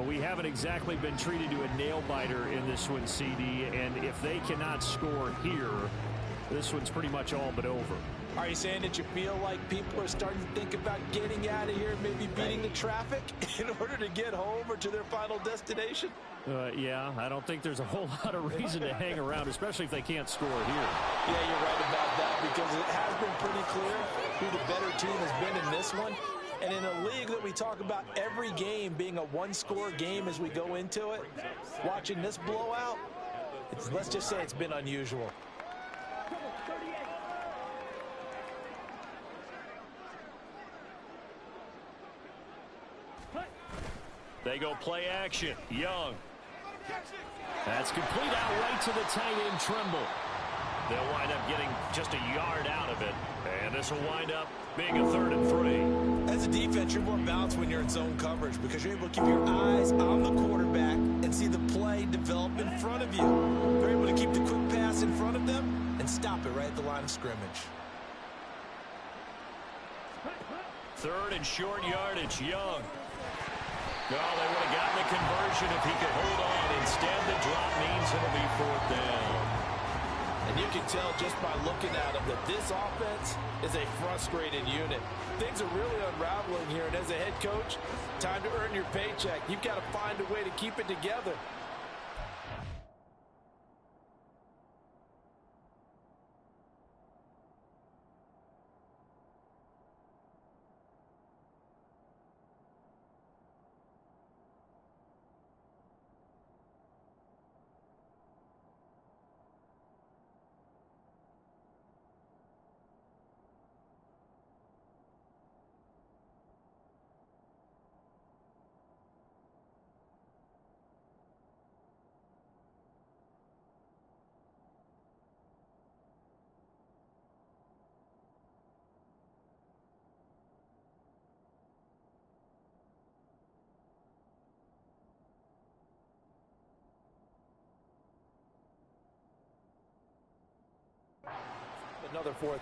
we haven't exactly been treated to a nail-biter in this one, CD, and if they cannot score here, this one's pretty much all but over. Are you saying that you feel like people are starting to think about getting out of here, maybe beating the traffic in order to get home or to their final destination? Yeah, I don't think there's a whole lot of reason to hang around, especially if they can't score here. Yeah, you're right about that, because it has been pretty clear who the better team has been in this one. And in a league that we talk about every game being a one-score game as we go into it, watching this blowout, let's just say it's been unusual. They go play action. Young. That's complete out right to the tight end, Trimble. They'll wind up getting just a yard out of it. And this will wind up being a 3rd and 3. As a defense, you're more balanced when you're in zone coverage because you're able to keep your eyes on the quarterback and see the play develop in front of you. You're able to keep the quick pass in front of them and stop it right at the line of scrimmage. 3rd and short yardage, Young. No, they would have gotten the conversion if he could hold on. Instead, the drop means it'll be 4th down. And you can tell just by looking at them that this offense is a frustrated unit. Things are really unraveling here, and as a head coach, time to earn your paycheck. You've got to find a way to keep it together. Another 4th.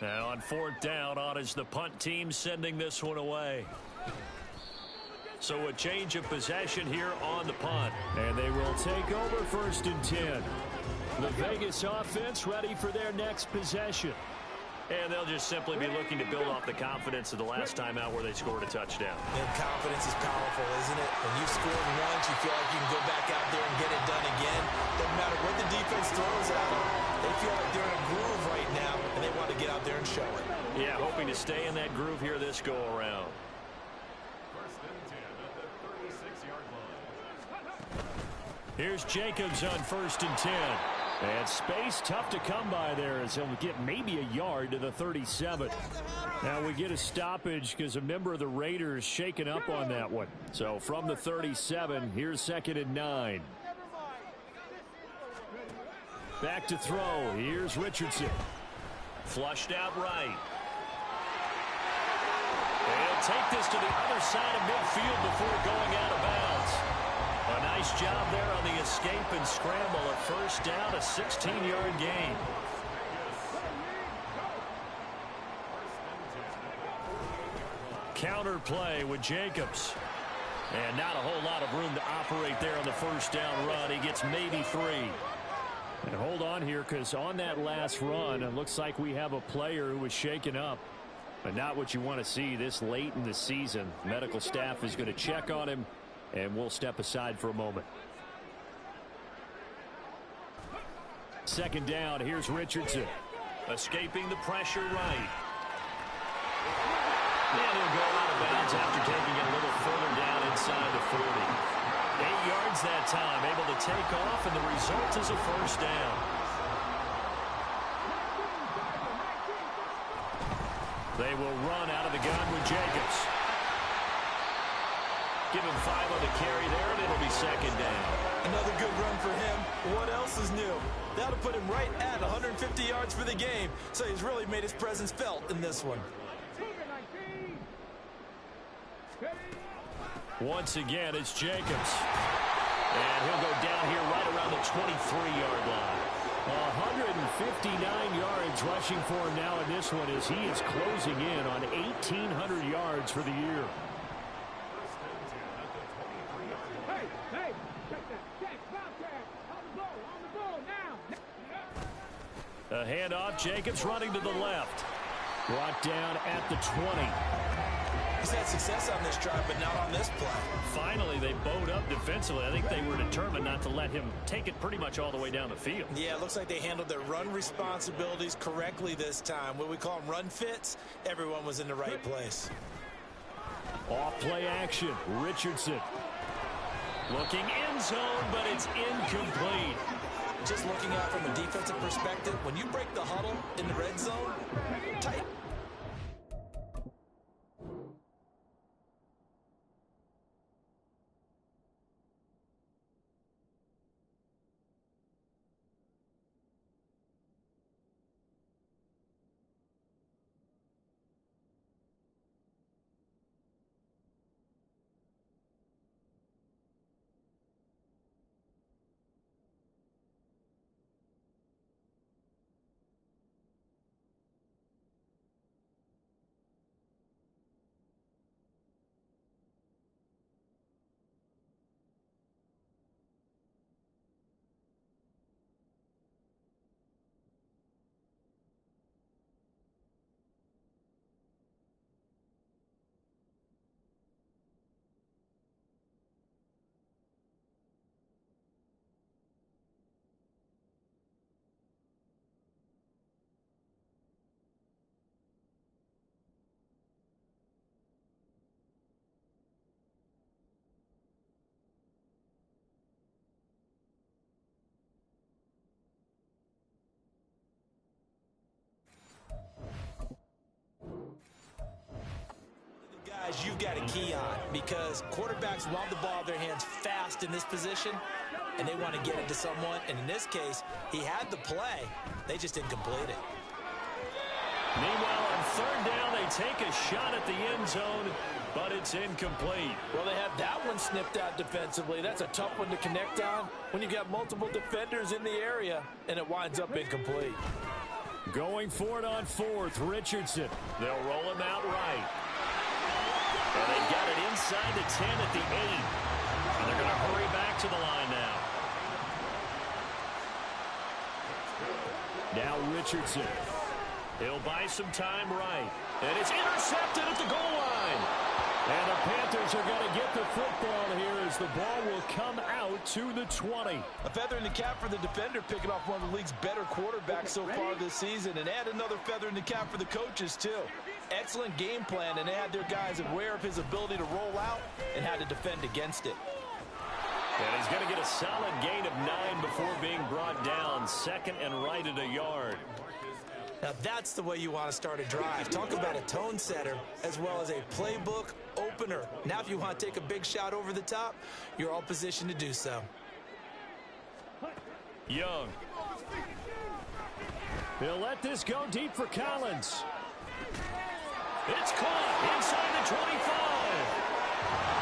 Now on 4th down, on is the punt team sending this one away. So a change of possession here on the punt. And they will take over 1st and 10. The Vegas offense ready for their next possession. And they'll just simply be looking to build off the confidence of the last time out where they scored a touchdown. And confidence is powerful, isn't it? When you've scored once, you feel like you can go back out there and get it done again. Doesn't matter what the defense throws at them. They feel like they're in a groove right now, and they want to get out there and show it. Yeah, hoping to stay in that groove here this go-around. Here's Jacobs on 1st and 10. And space tough to come by there as he'll get maybe a yard to the 37. Now we get a stoppage because a member of the Raiders shaken up on that one. So from the 37, here's 2nd and 9. Back to throw. Here's Richardson. Flushed out right. They'll take this to the other side of midfield before going out of bounds. job there on the escape and scramble. A first down, a 16-yard gain. Counter play with Jacobs. And not a whole lot of room to operate there on the first down run. He gets maybe 3. And hold on here, because on that last run, it looks like we have a player who was shaken up. But not what you want to see this late in the season. Medical staff is going to check on him, and we'll step aside for a moment. Second down, here's Richardson. Escaping the pressure right. And he'll go out of bounds after taking it a little further down inside the 40. 8 yards that time, able to take off, and the result is a first down. They will run out of the gun with Jacobs. Give him 5 on the carry there, and it'll be second down. Another good run for him. What else is new? That'll put him right at 150 yards for the game, so he's really made his presence felt in this one. Once again, it's Jacobs. And he'll go down here right around the 23-yard line. 159 yards rushing for him now in this one as he is closing in on 1,800 yards for the year. A handoff, Jacobs running to the left. Brought down at the 20. He's had success on this drive, but not on this play. Finally, they bowed up defensively. I think they were determined not to let him take it pretty much all the way down the field. Yeah, it looks like they handled their run responsibilities correctly this time. What we call them run fits, everyone was in the right place. Off play action, Richardson. Looking end zone, but it's incomplete. Just looking out from a defensive perspective, when you break the huddle in the red zone, tight. You've got a key on because quarterbacks want the ball in their hands fast in this position, and they want to get it to someone. And in this case, he had the play. They just didn't complete it. Meanwhile, on third down, they take a shot at the end zone, but it's incomplete. Well, they have that one snipped out defensively. That's a tough one to connect on when you've got multiple defenders in the area, and it winds up incomplete. Going for it on fourth, Richardson. They'll roll him out right. And they got it inside the 10 at the 8. And they're going to hurry back to the line now. Now Richardson. He'll buy some time right. And it's intercepted at the goal line. And the Panthers are going to get the football here as the ball will come out to the 20. A feather in the cap for the defender, picking off one of the league's better quarterbacks so far this season. And add another feather in the cap for the coaches, too. Excellent game plan, and they had their guys aware of his ability to roll out and how to defend against it. And he's going to get a solid gain of 9 before being brought down. Second and right at a yard. Now that's the way you want to start a drive. Talk about a tone setter as well as a playbook opener. Now if you want to take a big shot over the top, you're all positioned to do so. Young. He'll let this go deep for Collins. It's caught inside the 25.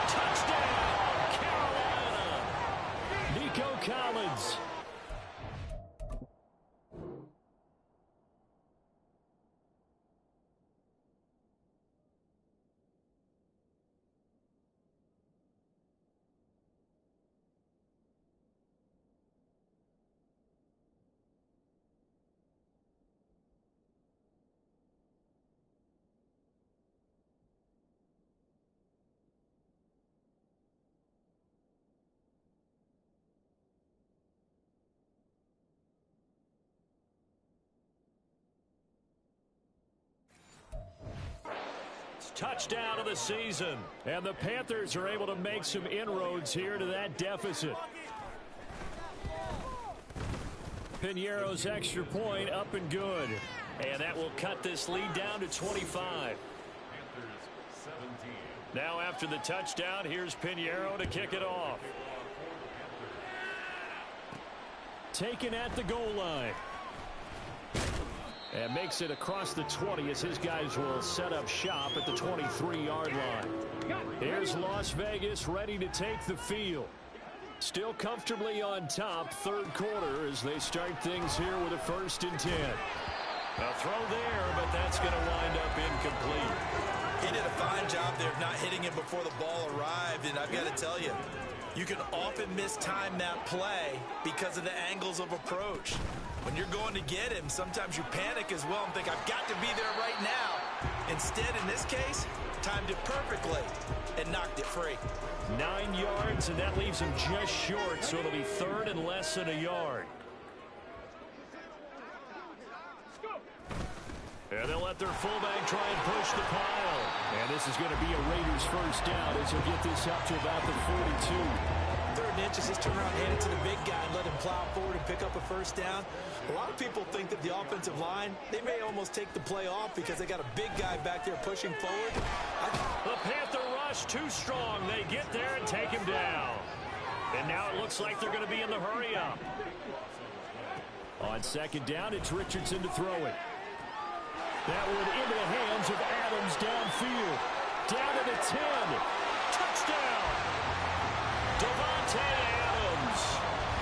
Touchdown, Carolina. yards. Touchdown of the season. And the Panthers are able to make some inroads here to that deficit. Piñeiro's extra point up and good. And that will cut this lead down to 25. Now after the touchdown, here's Piñeiro to kick it off. Taken at the goal line. And makes it across the 20 as his guys will set up shop at the 23-yard line. Here's Las Vegas ready to take the field. Still comfortably on top, third quarter as they start things here with a 1st and 10. A throw there, but that's going to wind up incomplete. He did a fine job there of not hitting him before the ball arrived, and I've got to tell you, you can often mistime that play because of the angles of approach. When you're going to get him, sometimes you panic as well and think, I've got to be there right now. Instead, in this case, timed it perfectly and knocked it free. 9 yards, and that leaves him just short, so it'll be 3rd and less than a yard. And they'll let their fullback try and push the pile. And this is going to be a Raiders 1st down as he'll get this up to about the 42. 3rd and inches, just turn around, hand it to the big guy and let him plow forward and pick up a 1st down. A lot of people think that the offensive line, they may almost take the play off because they got a big guy back there pushing forward. The Panther rush too strong. They get there and take him down. And now it looks like they're going to be in the hurry up. On 2nd down, it's Richardson to throw it. That one into the hands of Adams downfield. Down to the 10. Touchdown! Davante Adams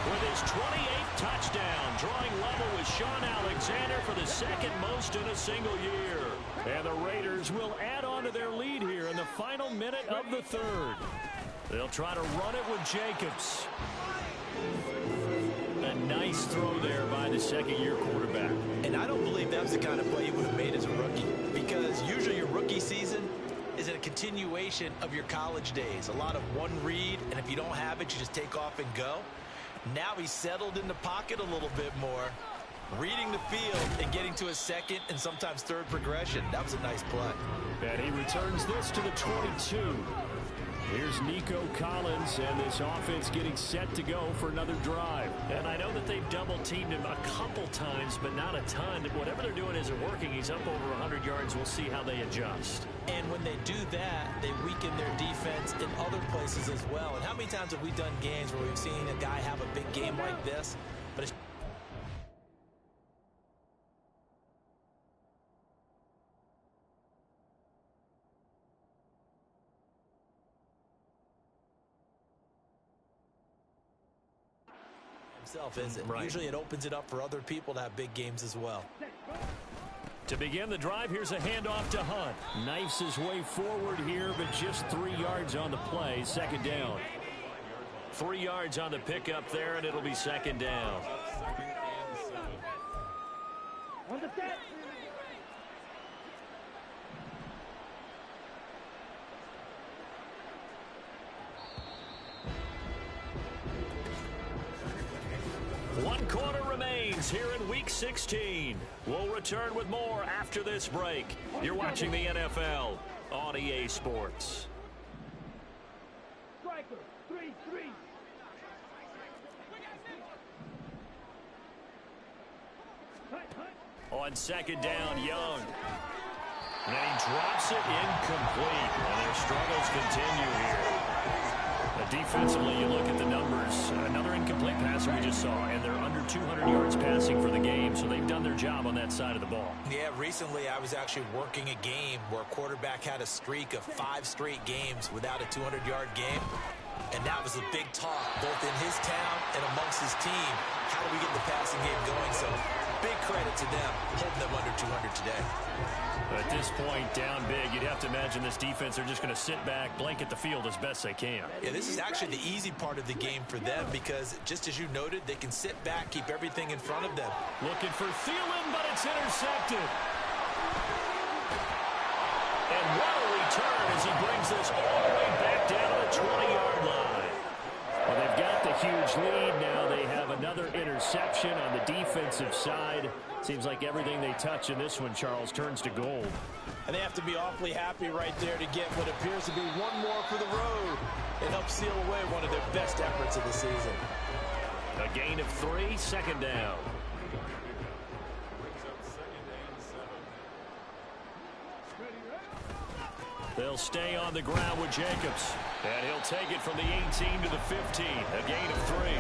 with his 28th touchdown, drawing level with Sean Alexander for the 2nd most in a single year. And the Raiders will add on to their lead here in the final minute of the 3rd. They'll try to run it with Jacobs. A nice throw there by the 2nd-year quarterback. And I don't believe that was the kind of play he would have made as a rookie, because usually your rookie season is a continuation of your college days. A lot of one read, and if you don't have it, you just take off and go. Now he's settled in the pocket a little bit more, reading the field and getting to his 2nd and sometimes 3rd progression. That was a nice play. And he returns this to the 22. Here's Nico Collins, and this offense getting set to go for another drive. And I know that they've double-teamed him a couple times, but not a ton. Whatever they're doing isn't working. He's up over 100 yards. We'll see how they adjust. And when they do that, they weaken their defense in other places as well. And how many times have we done games where we've seen a guy have a big game like this, but it's is it? Right. Usually it opens it up for other people to have big games as well. To begin the drive, here's a handoff to Hunt. Knifes his way forward here, but just 3 yards on the play. 2nd down. 3 yards on the pickup there, and it'll be 2nd down. On the set. One quarter remains here in Week 16. We'll return with more after this break. You're watching the NFL on EA Sports. Striker, 3-3. On 2nd down, Young. And he drops it incomplete. And their struggles continue here. Defensively, you look at the numbers. Another incomplete passer we just saw, and they're under 200 yards passing for the game, so they've done their job on that side of the ball. Yeah, recently I was actually working a game where a quarterback had a streak of 5 straight games without a 200-yard game, and that was a big talk both in his town and amongst his team, how do we get the passing game going? So big credit to them, holding them under 200 today. At this point, down big, you'd have to imagine this defense are just going to sit back, blanket the field as best they can. Yeah, this is actually the easy part of the game for them because, just as you noted, they can sit back, keep everything in front of them. Looking for Thielen, but it's intercepted. And what a return as he brings this all the way back down to the 20-yard line. Well, they've got the huge lead. Now they have another interception on the defensive side. Seems like everything they touch in this one, Charles, turns to gold. And they have to be awfully happy right there to get what appears to be one more for the road and help seal away one of their best efforts of the season. A gain of 3, second down. They'll stay on the ground with Jacobs. And he'll take it from the 18 to the 15. A gain of 3.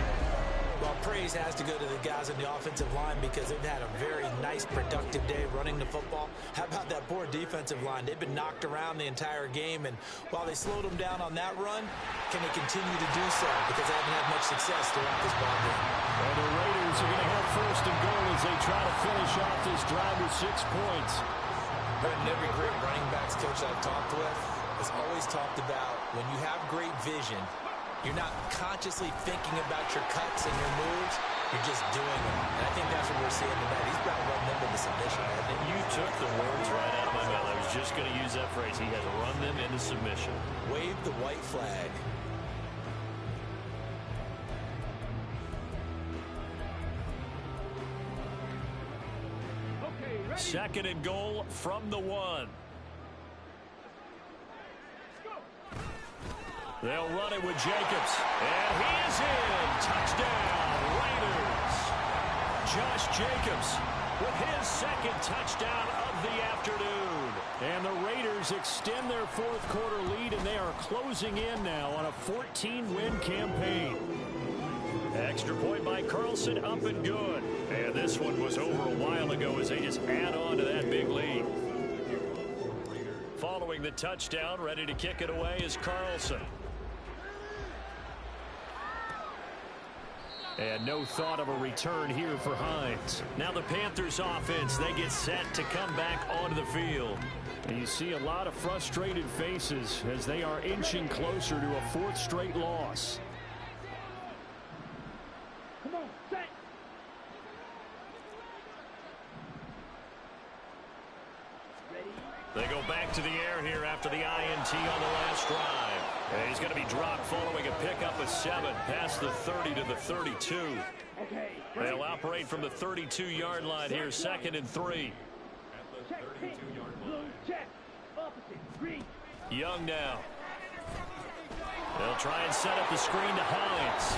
Well, praise has to go to the guys on the offensive line because they've had a very nice, productive day running the football. How about that poor defensive line? They've been knocked around the entire game, and while they slowed them down on that run, can they continue to do so? Because they haven't had much success throughout this ball game. Well, the Raiders are going to have first and goal as they try to finish off this drive with 6 points. Brendan, every great running backs coach I've talked with has always talked about when you have great vision, you're not consciously thinking about your cuts and your moves. You're just doing them. And I think that's what we're seeing tonight. He's about to run them into submission. You took the words right out of my mouth. I was just going to use that phrase. He has run them into submission. Wave the white flag. Second and goal from the 1. They'll run it with Jacobs. And he is in. Touchdown, Raiders. Josh Jacobs with his second touchdown of the afternoon. And the Raiders extend their fourth quarter lead, and they are closing in now on a 14-win campaign. Extra point by Carlson, up and good. And this one was over a while ago as they just add on to that big lead. Following the touchdown, ready to kick it away is Carlson. And no thought of a return here for Hines. Now the Panthers offense, they get set to come back onto the field. And you see a lot of frustrated faces as they are inching closer to a 4th straight loss. They go back to the air here after the INT on the last drive. And he's going to be dropped following a pickup of 7 past the 30 to the 32. They'll operate from the 32-yard line here, 2nd and 3. Young now. They'll try and set up the screen to Hines.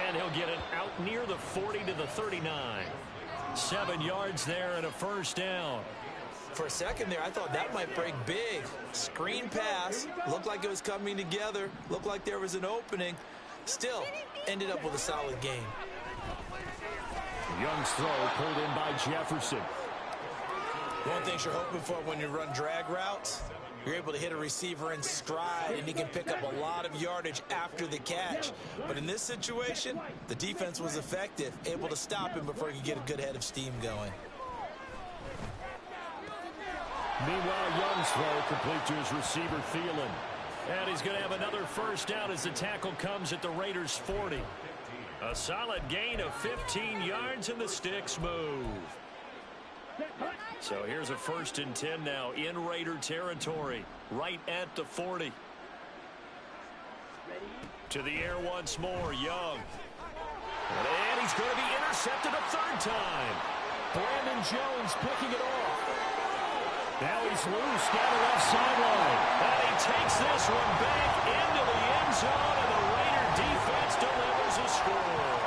And he'll get it out near the 40 to the 39. 7 yards there and a first down. For a second there, I thought that might break big. Screen pass. Looked like it was coming together. Looked like there was an opening. Still, ended up with a solid game. Young's throw pulled in by Jefferson. One thing you're hoping for when you run drag routes, you're able to hit a receiver in stride, and he can pick up a lot of yardage after the catch. But in this situation, the defense was effective, able to stop him before he could get a good head of steam going. Meanwhile, Young's throw complete to his receiver, Thielen. And he's going to have another first down as the tackle comes at the Raiders' 40. A solid gain of 15 yards, and the sticks move. So here's a 1st and 10 now in Raider territory, right at the 40. To the air once more, Young. And he's going to be intercepted a 3rd time. Brandon Jones picking it off. Now he's loose down the left sideline. And he takes this one back into the end zone, and the Raider defense delivers a score.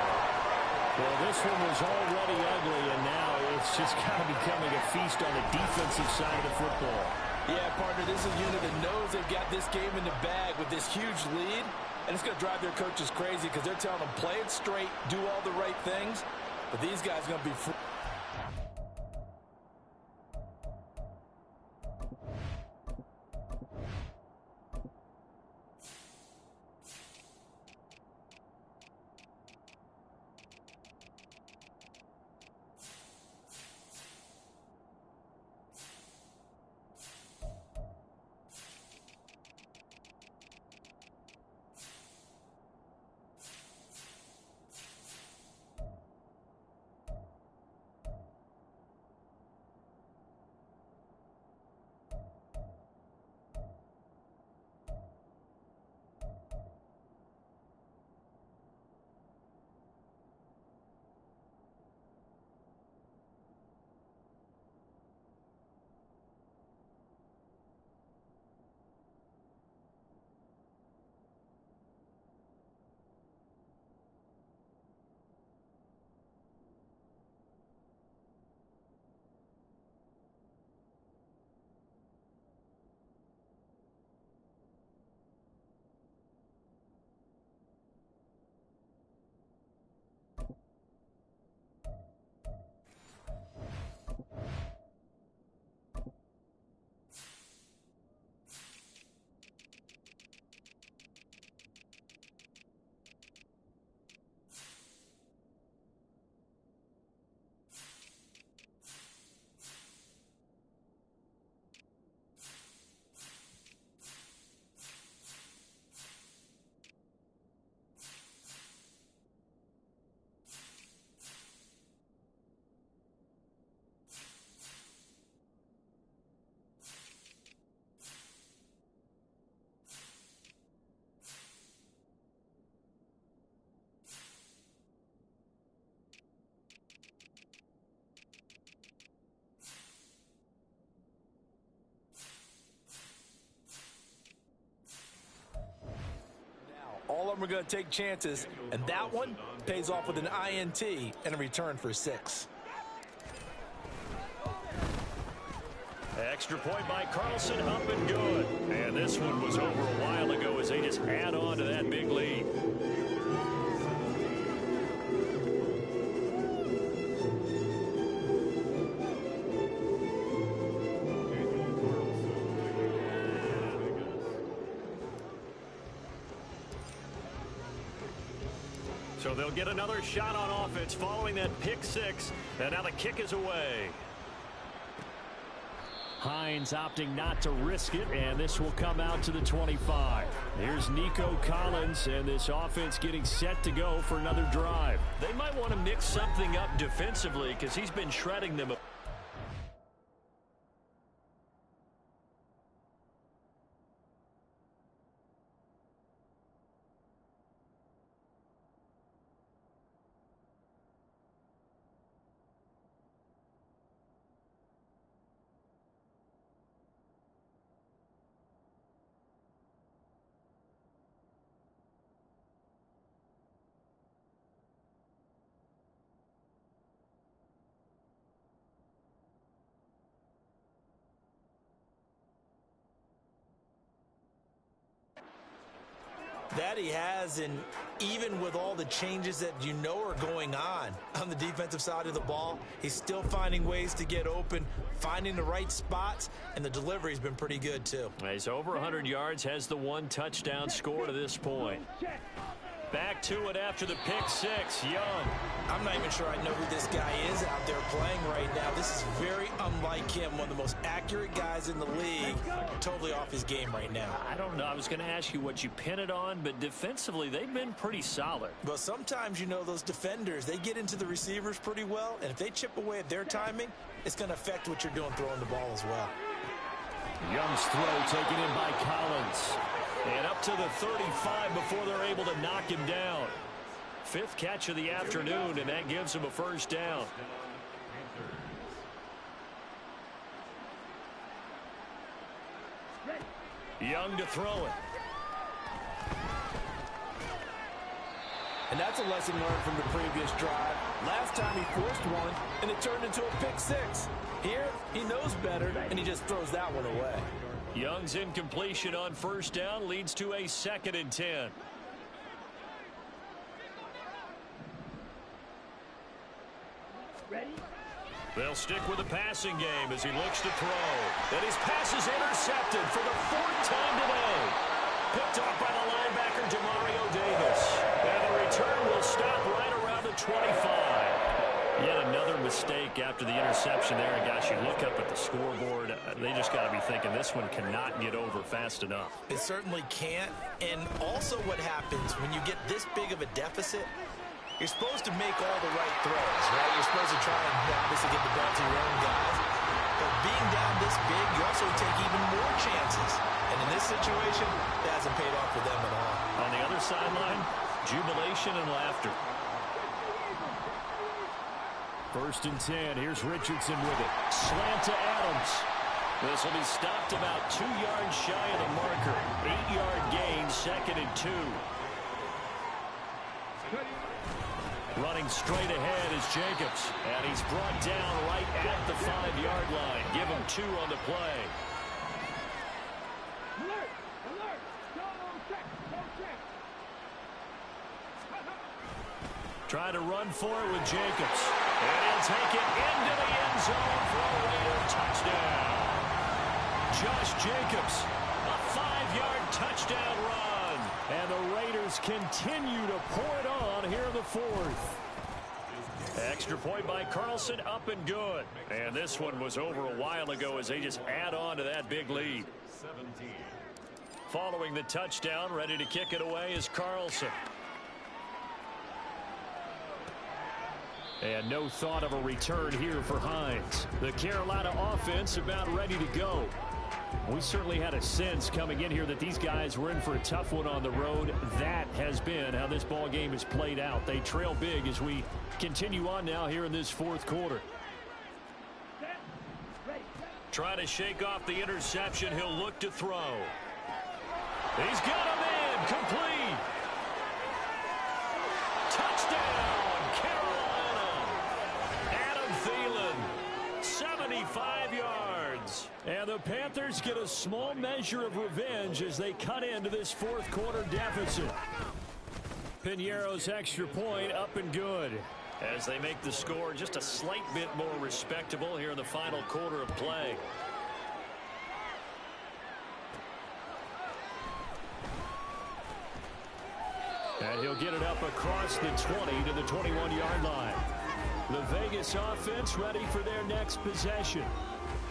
Well, this one was already ugly, and now it's just kind of becoming a feast on the defensive side of the football. Yeah, partner, this is a unit that knows they've got this game in the bag with this huge lead, and it's going to drive their coaches crazy because they're telling them, play it straight, do all the right things, but these guys are going to be free. we're going to take chances, and that one pays off with an INT and a return for 6. Extra point by Carlson, up and good. And this one was over a while ago as they just add on to that big lead. So they'll get another shot on offense following that pick 6. And now the kick is away. Hines opting not to risk it, and this will come out to the 25. Here's Nico Collins, and this offense getting set to go for another drive. They might want to mix something up defensively because he's been shredding them. That he has, and even with all the changes that you know are going on the defensive side of the ball, he's still finding ways to get open, finding the right spots, and the delivery's been pretty good too. He's over 100 yards, has the 1 touchdown score to this point. Back to it after the pick 6. Young. I'm not even sure I know who this guy is out there playing right now. This is very unlike him, one of the most accurate guys in the league. Totally off his game right now. I don't know. I was going to ask you what you pin it on, but defensively, they've been pretty solid. But sometimes, you know, those defenders, they get into the receivers pretty well, and if they chip away at their timing, it's going to affect what you're doing throwing the ball as well. Young's throw taken in by Collins. And up to the 35 before they're able to knock him down. 5th catch of the afternoon, and that gives him a first down. Young to throw it. And that's a lesson learned from the previous drive. Last time he forced one, and it turned into a pick 6. Here, he knows better, and he just throws that one away. Young's incompletion on first down leads to a 2nd and 10. Ready? They'll stick with the passing game as he looks to throw. And his pass is intercepted for the 4th time today. Picked off by the linebacker, Demario Davis. And the return will stop right around the 25. Yet another mistake after the interception there. And gosh, you look up at the scoreboard, they just got to be thinking this one cannot get over fast enough. It certainly can't. And also what happens when you get this big of a deficit, you're supposed to make all the right throws, right? You're supposed to try and obviously get the ball to your own guys. But being down this big, you also take even more chances. And in this situation, it hasn't paid off for them at all. On the other sideline, jubilation and laughter. 1st and 10. Here's Richardson with it. Slant to Adams. This will be stopped about 2 yards shy of the marker. 8-yard gain, 2nd and 2. Running straight ahead is Jacobs. And he's brought down right at the 5-yard line. Give him 2 on the play. Alert! Alert! Don't check! Don't check! Try to run for it with Jacobs. And he'll take it into the end zone for a Raider touchdown. Josh Jacobs, a 5-yard touchdown run. And the Raiders continue to pour it on here in the 4th. Extra point by Carlson, up and good. And this one was over a while ago as they just add on to that big lead. Following the touchdown, ready to kick it away is Carlson. And no thought of a return here for Hines. The Carolina offense about ready to go. We certainly had a sense coming in here that these guys were in for a tough one on the road. That has been how this ball game has played out. They trail big as we continue on now here in this 4th quarter. Trying to shake off the interception. He'll look to throw. He's got him in. Complete. And the Panthers get a small measure of revenge as they cut into this fourth quarter deficit. Piñeiro's extra point up and good, as they make the score just a slight bit more respectable here in the final quarter of play. And he'll get it up across the 20 to the 21-yard line. The Vegas offense ready for their next possession.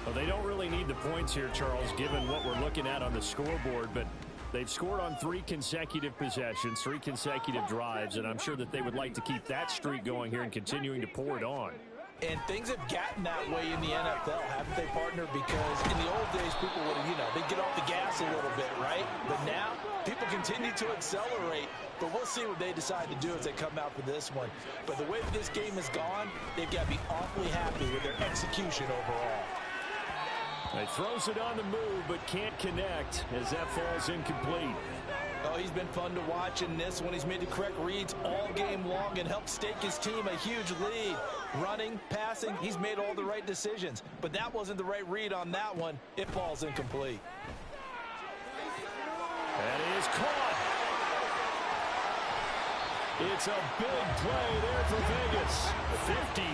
Well, they don't really need the points here, Charles, given what we're looking at on the scoreboard, but they've scored on 3 consecutive possessions, 3 consecutive drives, and I'm sure that they would like to keep that streak going here and continuing to pour it on. And things have gotten that way in the NFL, haven't they, partner? Because in the old days, people would, they'd get off the gas a little bit, right? But now, people continue to accelerate. But we'll see what they decide to do as they come out for this one. But the way that this game has gone, they've got to be awfully happy with their execution overall. He throws it on the move, but can't connect as that falls incomplete. Oh, he's been fun to watch in this one. He's made the correct reads all game long and helped stake his team a huge lead. Running, passing, he's made all the right decisions. But that wasn't the right read on that one. It falls incomplete. That is caught. It's a big play there for Vegas. 53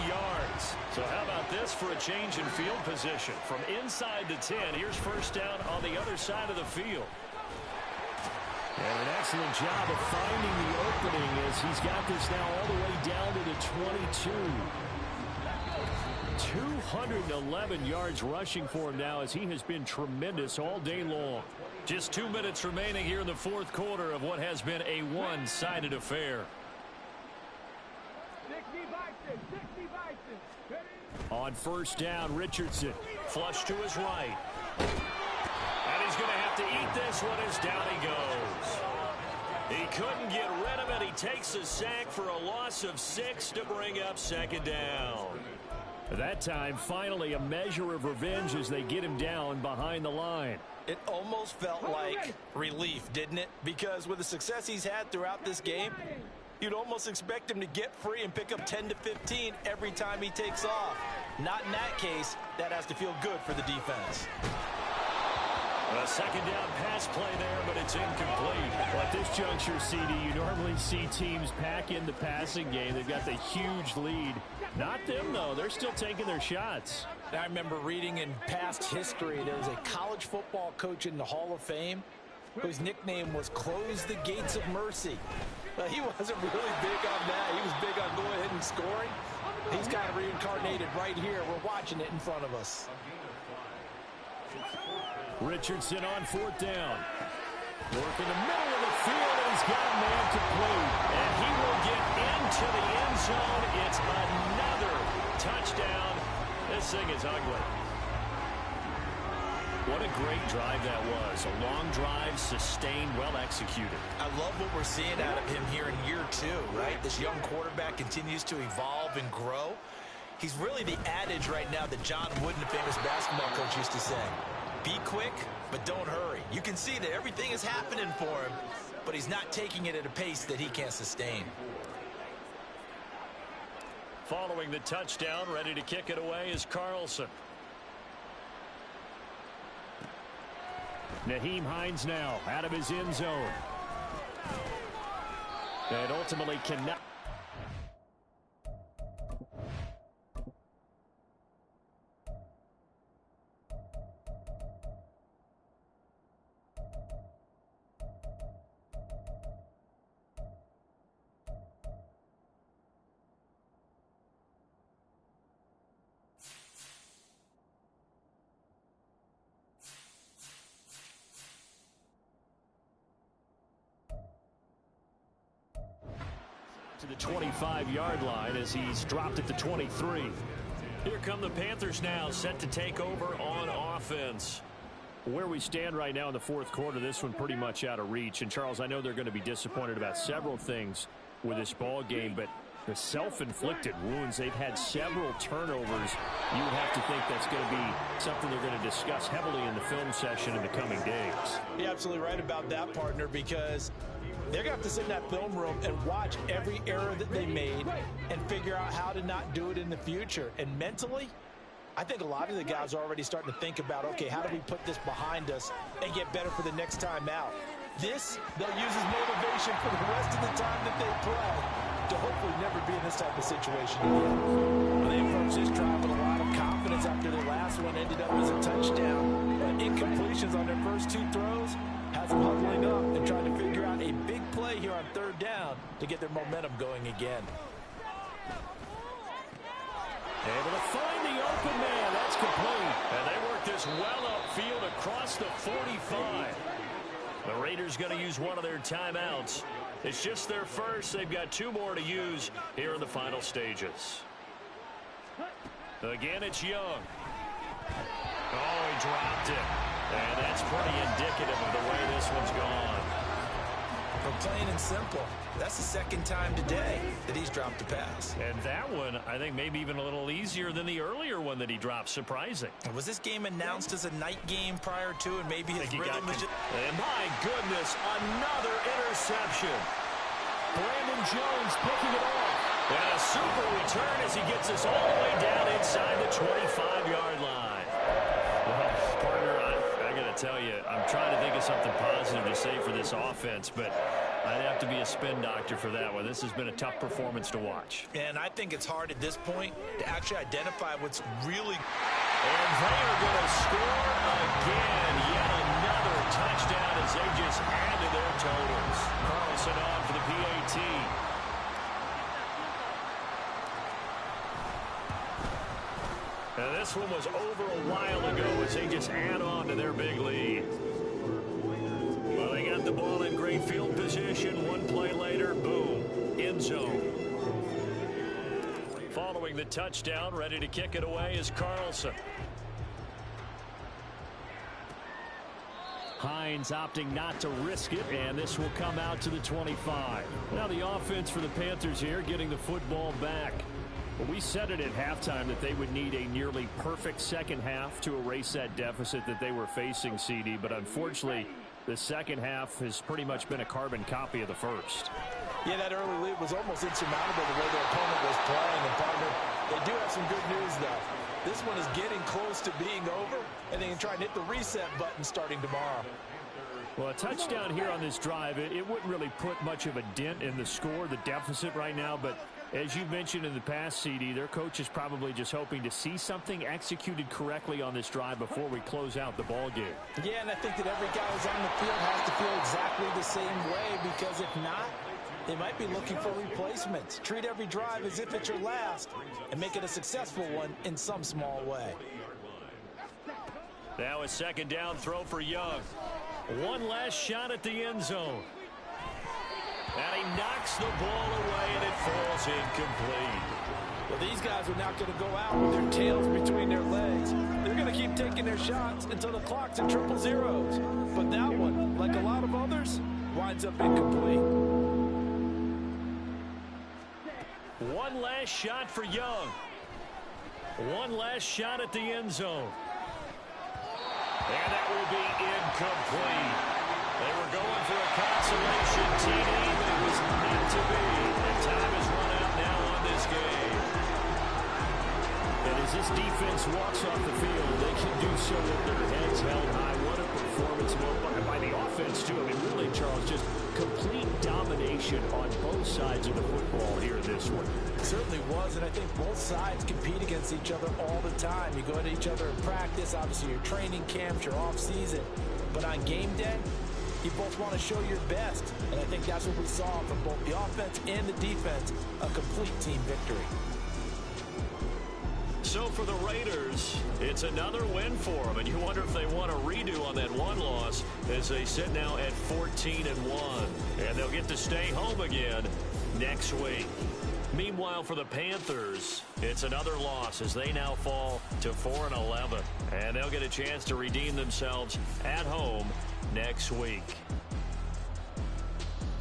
yards. So how about this for a change in field position? From inside the 10, here's first down on the other side of the field. And an excellent job of finding the opening as he's got this now all the way down to the 22. 211 yards rushing for him now as he has been tremendous all day long. Just 2 minutes remaining here in the fourth quarter of what has been a one-sided affair. On first down, Richardson. Flush to his right. And he's going to have to eat this one as down he goes. He couldn't get rid of it. He takes a sack for a loss of 6 to bring up second down. That time, finally, a measure of revenge as they get him down behind the line. It almost felt like relief, didn't it? Because with the success he's had throughout this game, you'd almost expect him to get free and pick up 10 to 15 every time he takes off. Not in that case. That has to feel good for the defense. A second down pass play there, but it's incomplete. Well, at this juncture, CD, you normally see teams pack in the passing game. They've got the huge lead. Not them, though. They're still taking their shots. I remember reading in past history, there was a college football coach in the Hall of Fame whose nickname was Close the Gates of Mercy. But he wasn't really big on that. He was big on going ahead and scoring. He's kind of reincarnated right here. We're watching it in front of us. Richardson on fourth down. Work in the middle of the field, and he's got a man complete. And he will get into the end zone. It's another touchdown. This thing is ugly. What a great drive that was. A long drive, sustained, well executed. I love what we're seeing out of him here in year 2, right? This young quarterback continues to evolve and grow. He's really the adage right now that John Wooden, the famous basketball coach, used to say. Be quick, but don't hurry. You can see that everything is happening for him, but he's not taking it at a pace that he can't sustain. Following the touchdown, ready to kick it away is Carlson. Nyheim Hines now out of his end zone. And ultimately cannot. To the 25-yard line as he's dropped at the 23. Here come the Panthers now, set to take over on offense. Where we stand right now in the fourth quarter, this one pretty much out of reach. And, Charles, I know they're going to be disappointed about several things with this ball game, but the self-inflicted wounds, they've had several turnovers. You would have to think that's going to be something they're going to discuss heavily in the film session in the coming days. You're absolutely right about that, partner, because they're going to have to sit in that film room and watch every error that they made and figure out how to not do it in the future. And mentally, I think a lot of the guys are already starting to think about, okay, how do we put this behind us and get better for the next time out? This, they'll use as motivation for the rest of the time that they play to hopefully never be in this type of situation again. Well, they approached this drive with a lot of confidence after their last one ended up as a touchdown. But incompletions on their first two throws has them huddling up and trying to figure out a big play here on third down to get their momentum going again. Able to find the open man. That's complete. And they work this well upfield across the 45. The Raiders going to use one of their timeouts. It's just their first. They've got two more to use here in the final stages. Again, it's Young. Oh, he dropped it. And that's pretty indicative of the way this one's gone. For plain and simple, that's the second time today that he's dropped a pass. And that one, I think, maybe even a little easier than the earlier one that he dropped. Surprising. Was this game announced as a night game prior to, and maybe his rhythm was just... And my goodness, another interception. Brandon Jones picking it off. And a super return as he gets us all the way down inside the 25-yard line. Well, partner, I got to tell you, I'm trying to think of something positive to say for this offense, but I'd have to be a spin doctor for that one. This has been a tough performance to watch. And I think it's hard at this point to actually identify what's really... And they are going to score again. Yet another touchdown as they just add to their totals. Carlson on for the PAT. And this one was over a while ago as they just add on to their big lead. Well, they got the ball in great field position. One play later, boom, end zone. Following the touchdown, ready to kick it away is Carlson. Hines opting not to risk it, and this will come out to the 25. Now the offense for the Panthers here getting the football back. Well, we said it at halftime that they would need a nearly perfect second half to erase that deficit that they were facing, CD, but unfortunately the second half has pretty much been a carbon copy of the first. Yeah, that early lead was almost insurmountable the way their opponent was playing. And partner, they do have some good news, though. This one is getting close to being over, and they can try and hit the reset button starting tomorrow. Well, a touchdown here on this drive, it wouldn't really put much of a dent in the score, the deficit right now, but as you mentioned in the past, CD, their coach is probably just hoping to see something executed correctly on this drive before we close out the ball game. Yeah, and I think that every guy who's on the field has to feel exactly the same way, because if not, they might be looking for replacements. Treat every drive as if it's your last and make it a successful one in some small way. Now a second down throw for Young. One last shot at the end zone. And he knocks the ball away, and it falls incomplete. Well, these guys are not going to go out with their tails between their legs. They're going to keep taking their shots until the clock's at triple zeros. But that one, like a lot of others, winds up incomplete. One last shot for Young. One last shot at the end zone. And that will be incomplete. They were going for a consolation TD, but it was not to be. And time has run out now on this game. And as this defense walks off the field, they can do so with their heads held high. What a performance by the offense, too. I mean, really, Charles, just complete domination on both sides of the football here in this one. It certainly was, and I think both sides compete against each other all the time. You go at each other in practice, obviously your training camps, your off-season. But on game day, you both want to show your best. And I think that's what we saw from both the offense and the defense, a complete team victory. So for the Raiders, it's another win for them, and you wonder if they want a redo on that one loss as they sit now at 14-1, and they'll get to stay home again next week. Meanwhile, for the Panthers, it's another loss as they now fall to 4-11, and they'll get a chance to redeem themselves at home next week.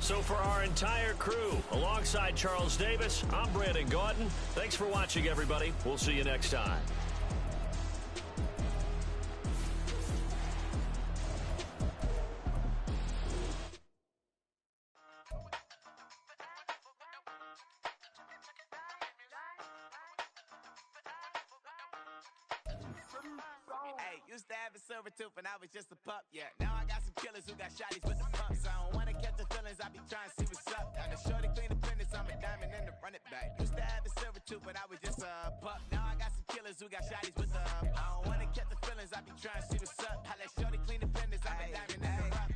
So for our entire crew, alongside Charles Davis, I'm Brandon Gaudin. Thanks for watching, everybody. We'll see you next time. Hey, used to have a silver tooth when I was just a pup, yeah. Now I got some killers who got shotties with the pumps. I don't wanna catch the feelings, I be trying to see what's up. Now the shorty clean the fitness, I'm a diamond in the run it back. Used to have a silver tooth when I was just a pup. Now I got some killers who got shotties with the I don't wanna catch the feelings, I be trying to see what's up. I let shorty clean the fitness, I'm a diamond in the rough.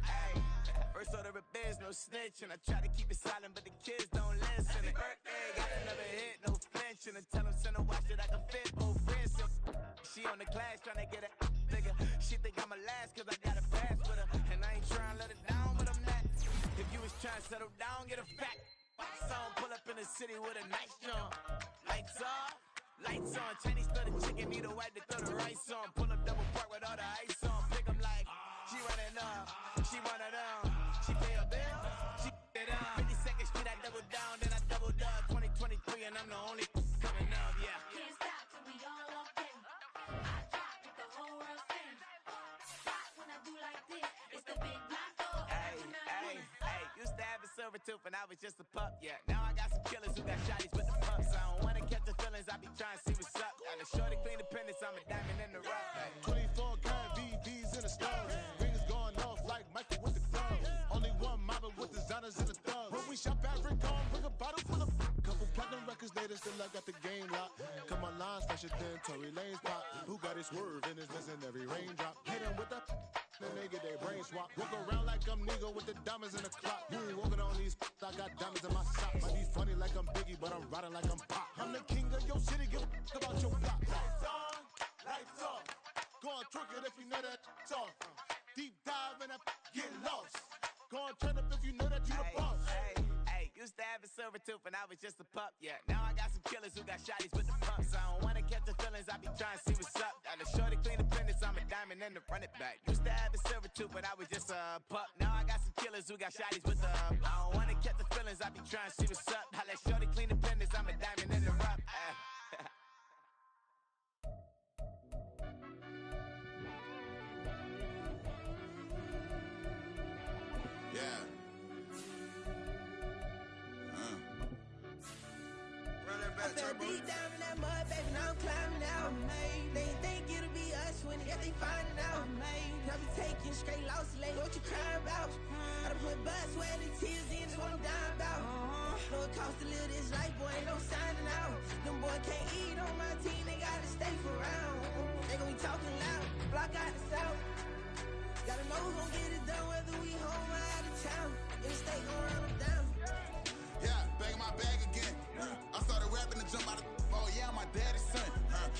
First order of biz, no snitch, and I try to keep it silent, but the kids don't listen. And birthday, got another hit, no flinch, and I tell them send a watch that I can fit both wrists. She on the class trying to get a nigga. She think I'm a last cause I got a pass with her. And I ain't trying to let it down, but I'm not. If you was trying to settle down, get a fat song. Pull up in the city with a nice jump. Lights off, lights on. Chinese throw the chicken, need a wipe to throw the rice on. Pull up double park with all the ice on. Pick 'em like, she running up, she one of them. She pay a bill, she it up. 52nd Street, I double down, then I doubled up. 2023 and I'm the only coming up, yeah. Can't stop till we all walk in. I drop with the whole world sing. Stop when I do like this. It's the big block door. Hey, used to have a silver tooth when I was just a pup, yeah. Now I got some killers who got shotties with the pumps. I don't wanna catch the feelings, I be trying to see what's up. Now the shorty clean the pendants, I'm a diamond in the rough. Hey. 24 karat VVs in the stars. Rings going off like Michael with the gloves. Only one model with designers in the thugs. When we shop at Rick on, bring a bottle full of couple platinum records later, still I got the game locked. Come on, lines fresher than Tory Lane's pop. Who got his swerve in his missing every raindrop? Hit him with the then they get their brain swap. Walk around like I'm nigga with the diamonds in the clock. You ain't walking on these, I got diamonds in my socks. Might be funny like I'm Biggie, but I'm riding like I'm Pop. I'm the king of your city, give a about your block. Lights on, lights off. Go on, twerk it if you know that off. Deep dive and get lost. Go on, turn up if you know that you the boss. Hey, used to have a silver tooth when I was just a pup, yeah. Now I got some killers who got shotties with the pumps. I don't wanna catch the feelings, I be trying to see what's up. Now the shorty clean the pendants, I'm a diamond in the run it back. Used to have a silver tooth when I was just a pup. Now I got some killers who got shotties with the I don't wanna catch the feelings, I be trying to see what's up. I let shorty clean the pendants, I'm a diamond in the rough. Yeah. I fell deep down in that mud, baby, now I'm climbing out. They think it'll be us when yet they finding out. I be taking straight losses, like what you crying about? I done put blood, sweat, and tears in, that's what I'm dying about. Know it costs to live this life, boy, ain't no signing out. Them boy can't eat on my team, they gotta stay for round. They gon' be talking loud, block out the south. Gotta know who gon' get it done, whether we home or out of town. In the state gon' run them down. Yeah, back in my bag again. I started rapping to jump out of oh yeah, my daddy's son.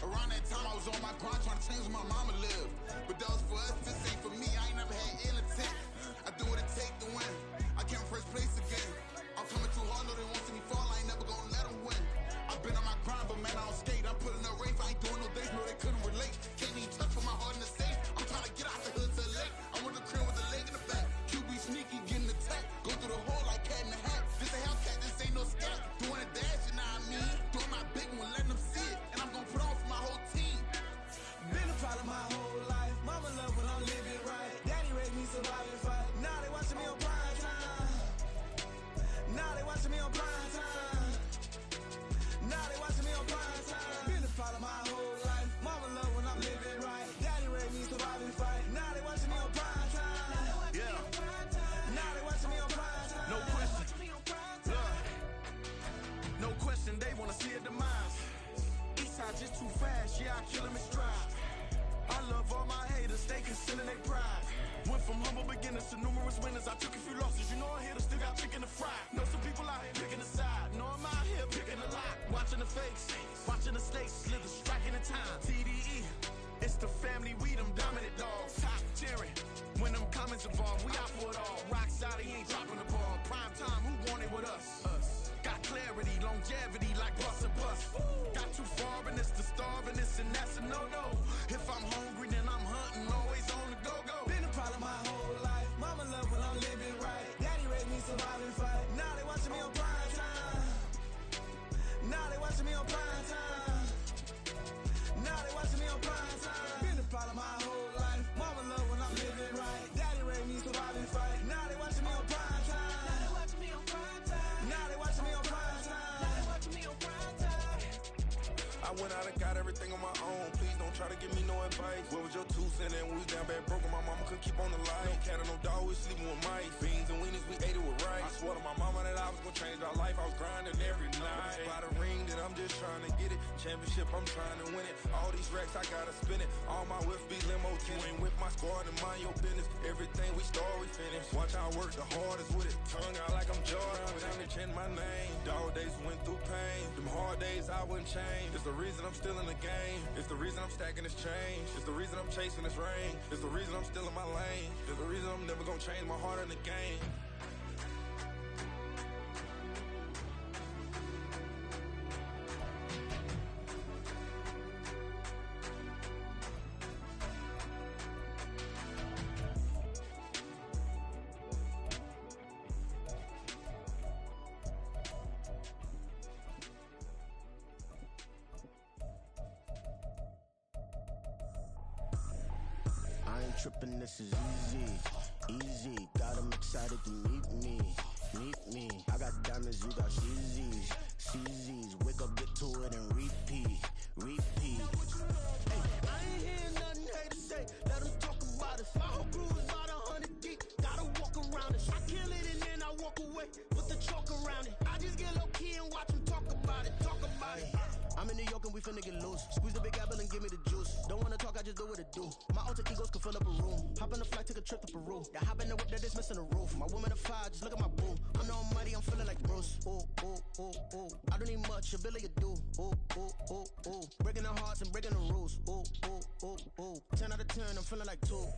Around that time I was on my grind trying to change where my mama lived. But that was for us, this ain't for me. I ain't never had ill intent. I do what it take to win. I came first place again. I'm coming too hard, no they won't see me fall. I ain't never gonna let them win. I've been on my grind, but man I don't skate. I'm putting up race, I ain't doing no days, no they couldn't relate. Can't even touch with my heart in the safe. I'm trying to get out the hood to the lake. I want the crib with the leg in the back. QB sneaky, getting attacked. Go through the hole like cat in the hat. This a Hellcat, this ain't no scat. Doing a dash, you know what I mean? Doing my big one, letting them see it. And I'm gonna put on for my whole team. Been a problem my whole life. Mama love when I'm living right. Daddy raised me surviving fight. Now they watching me on prime time. Now they watching me on prime time. Now they watching me on prime time. Been a problem my whole life. Mama love when I'm living right. Daddy raised me surviving fight. Now they watching me on prime time. Yeah. Now they watching me on prime time. No question. No question, they wanna see a demise. Eastside just too fast, yeah, I kill them in stride. I love all my haters, they concealing their pride. Went from humble beginners to numerous winners. I took a few losses, you know I'm here to still got chicken to fry. Know some people out here picking a side, know I'm out here picking a lot. Watching the fakes, watching the stakes, slither, striking the time. TDE, it's the family, we them dominant dogs. Top tiering, when them comments involved, we out for it all. Rock solid, he ain't dropping the ball. Prime time, who want it with us? Got clarity, longevity, like bus and bus. Got too far and it's the starving, this and that's a no-no. If I'm hungry, then I'm hunting, always on the go-go. Been a problem my whole life. Mama love when I'm living right. Daddy raised me surviving fight. Now they watching me on prime time. Now they watching me on prime time. Now they watching me on prime time. Been a problem my whole life. Mama love when I'm living right. Daddy raised me surviving fight. Now they watching me on prime time. Now they watching me on prime time. Now they watching me on prime time. Now they watching me on prime time. I went out and got everything on my own. Please don't try to give me no advice. What was your 2 cents and we was down bad broke and my mama couldn't keep on the light. No cat and no dog, we sleeping with mice. Beans and weenies, we ate it with rice. I swore to my mama that I was gonna change our life. I was grinding every night. By the ring that I'm just trying to get it. Championship, I'm trying to win it. All these racks, I gotta spin it. All my whips be limo tinted. You ain't with my squad and mind your business. Everything we start, we finish. Watch I work the hardest with it. Tongue out like I'm Jordan. Without me change my name. Dog days went through pain. Them hard days I wouldn't change. It's the reason I'm still in the game. It's the reason I'm stacking this change. It's the reason I'm chasing this ring. It's the reason I'm still in my lane. It's the reason I'm never gonna change my heart in the game. I ain't tripping, this is easy. Got 'em excited to meet me. I got diamonds, you got CZs. Wake up, get to it, and repeat. Hey, I ain't hearing nothing haters say. Let 'em talk about us. My whole crew is about 100 deep. Gotta walk around it. I kill it and then I walk away with the chalk around it. I just get low key and watch 'em talk about it. I'm in New York and we finna get loose. Squeeze the big apple and give me the juice. Don't wanna talk, I just do what it do. My alter egos can fill up a room. Hop on the flight, take a trip to Peru. That hop in the whip that is missing the roof. My woman a fire, just look at my boo. I'm the almighty, I'm feeling like Bruce. Ooh. I don't need much, a billy you do. Ooh. Breaking the hearts and breaking the rules. Ooh. 10 out of 10, I'm feeling like two.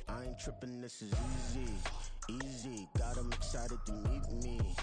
I ain't tripping, this is easy. Got 'em excited to meet me.